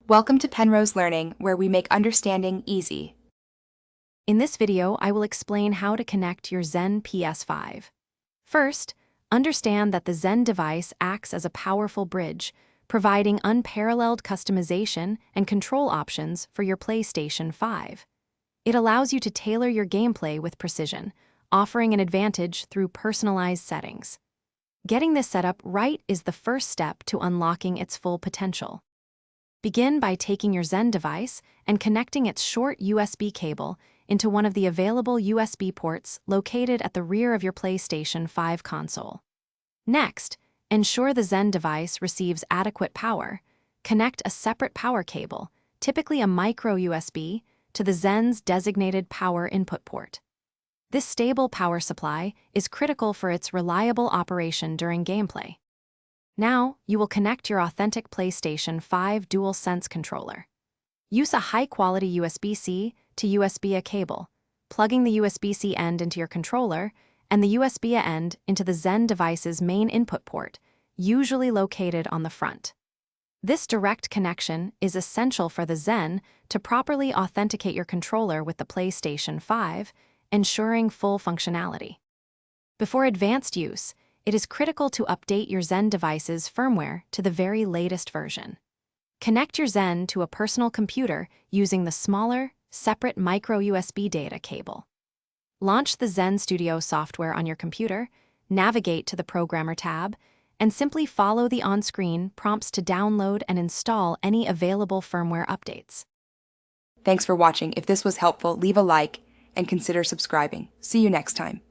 Welcome to Penrose Learning, where we make understanding easy. In this video, I will explain how to connect your Zen PS5. First, understand that the Zen device acts as a powerful bridge, providing unparalleled customization and control options for your PlayStation 5. It allows you to tailor your gameplay with precision, offering an advantage through personalized settings. Getting this setup right is the first step to unlocking its full potential. Begin by taking your Zen device and connecting its short USB cable into one of the available USB ports located at the rear of your PlayStation 5 console. Next, ensure the Zen device receives adequate power. Connect a separate power cable, typically a micro USB, to the Zen's designated power input port. This stable power supply is critical for its reliable operation during gameplay. Now, you will connect your authentic PlayStation 5 DualSense controller. Use a high-quality USB-C to USB-A cable, plugging the USB-C end into your controller and the USB-A end into the Zen device's main input port, usually located on the front. This direct connection is essential for the Zen to properly authenticate your controller with the PlayStation 5, ensuring full functionality. Before advanced use, it is critical to update your Zen device's firmware to the very latest version. Connect your Zen to a personal computer using the smaller, separate micro USB data cable. Launch the Zen Studio software on your computer, navigate to the Programmer tab, and simply follow the on-screen prompts to download and install any available firmware updates. Thanks for watching. If this was helpful, leave a like and consider subscribing. See you next time.